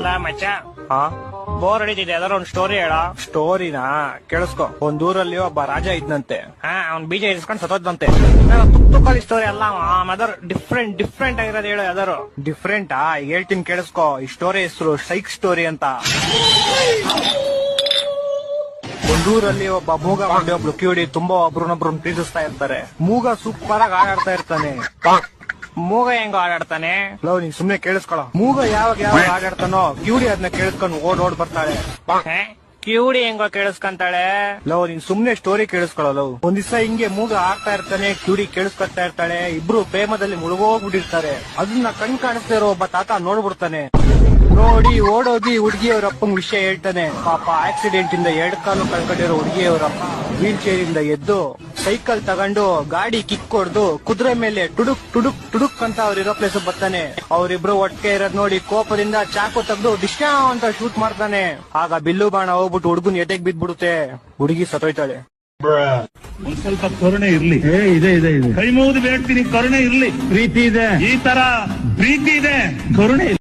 ಲಾ ಮಚ್ಚ, ಹಾ ಬೋರ್ ಹೊಡಿತಿದೆ, ಯಾವ್ದಾರ ಒಂದ್ ಸ್ಟೋರಿ ಹೇಳ. ಸ್ಟೋರಿನಾ? ಕೇಳಿಸ್ಕೊ. ಒಂದೂರಲ್ಲಿ ಒಬ್ಬ ರಾಜ ಇದ್ನಂತೆ. ಅವ್ನ್ ಬೀಜ ಇಸ್ಕೊಂಡ್ ಸತ್ತೋದ್ನಂತೆ. ತುಕ್ಕಳಿ ಸ್ಟೋರಿ ಅಲ್ಲ, ಅದರ್ ಡಿಫ್ರೆಂಟ್ ಆಗಿರೋದು ಹೇಳು ಯಾವ್ದಾರು. ಡಿಫ್ರೆಂಟಾ? ಹೇಳ್ತೀನಿ ಕೇಳಿಸ್ಕೊ. ಈ ಸ್ಟೋರಿ ಹೆಸರು ಸೈಕ್ ಸ್ಟೋರಿ ಅಂತ. ಒಂದೂರಲ್ಲಿ ಒಬ್ಬ ಮೂಗ ಮಾಡಿ ಒಬ್ಳು ಕಿವಿಡಿ ತುಂಬಾ ಒಬ್ರನ್ನೊಬ್ರನ್ನ ಪ್ರೀತಿಸ್ತಾ ಇರ್ತಾರೆ. ಮೂಗ ಸೂಪರ್ ಆಗಿ ಆಡಾಡ್ತಾ ಇರ್ತಾನೆ. ಮೂಗ ಹೆಂಗ ಆಡಾಡ್ತಾನೆ? ಲವ್, ನೀನ್ ಸುಮ್ನೆ ಕೇಳಿಸ್ಕೊಳ. ಮೂಗ ಯಾವಾಗ ಆಡಾಡ್ತಾನೋ ಕಿವಿಡಿ ಅದನ್ನ ಕೇಳಿಸ್ಕೊಂಡು ಓಡ್ ಬರ್ತಾಳೆ. ಕಿವುಡಿ ಹೆಂಗೋ ಕೇಳಿಸ್ಕೊಂತಾಳೆ? ಲವ್, ನೀನ್ ಸುಮ್ನೆ ಸ್ಟೋರಿ ಕೇಳಿಸ್ಕೊಳ. ಲವ್, ಒಂದ್ ದಿವಸ ಹಿಂಗೆ ಮೂಗ ಆಡ್ತಾ ಇರ್ತಾನೆ, ಕಿವಿಡಿ ಕೇಳಿಸ್ಕೊತಾ ಇರ್ತಾಳೆ. ಇಬ್ರು ಪ್ರೇಮದಲ್ಲಿ ಮುಳುಗೋಗ್ಬಿಟ್ಟಿರ್ತಾರೆ. ಅದನ್ನ ಕಾಣಿಸ್ತಾ ಇರೋ ಒಬ್ಬ ತಾತ ನೋಡ್ಬಿಡ್ತಾನೆ. ನೋಡಿ ಓಡೋಗಿ ಹುಡುಗಿಯವ್ರ ಅಪ್ಪಂಗ್ ವಿಷಯ ಹೇಳ್ತಾನೆ. ಪಾಪ ಆಕ್ಸಿಡೆಂಟ್ ಇಂದ 2 ಕಾಲು ಕಳ್ಕೊಂಡಿರೋ ಹುಡುಗಿಯವರಪ್ಪ ವೀಲ್ ಚೇರ್ ಇಂದ ಎದ್ದು ಸೈಕಲ್ ತಗೊಂಡು ಗಾಡಿ ಕಿಕ್ ಹೊಡ್ದು ಕುದುರೆ ಮೇಲೆ ಟುಡುಕ್ ಟುಡುಕ್ ಟುಡುಕ್ ಅಂತ ಅವ್ರಿರೋ ಪ್ಲೇಸ್ ಬರ್ತಾನೆ. ಅವ್ರಿಬ್ರು ಒಟ್ಟಿಗೆ ಇರೋದ್ ನೋಡಿ ಕೋಪದಿಂದ ಚಾಕು ತೆಗೆದು ಡಿಶ್ಯಾ ಅಂತ ಶೂಟ್ ಮಾಡ್ತಾನೆ. ಆಗ ಬಿಲ್ಲು ಬಾಣ ಹೋಗ್ಬಿಟ್ಟು ಹುಡುಗನ್ ಎದೆಗ್ ಬಿದ್ಬಿಡುತ್ತೆ. ಹುಡುಗಿ ಸತ್ತೋಯ್ತಾಳೆ. ಒಂದ್ ಸ್ವಲ್ಪ ಕರುಣೆ ಇರ್ಲಿ. ಇದೆ ಇದೆ ಇದೆ. ಕೈ ಮುಗಿದು ಬೇಡ್ತೀನಿ, ಕರುಣೆ ಇರ್ಲಿ. ಪ್ರೀತಿ ಇದೆ, ಈ ತರ ಪ್ರೀತಿ ಇದೆ, ಕರುಣೆ ಇದೆ.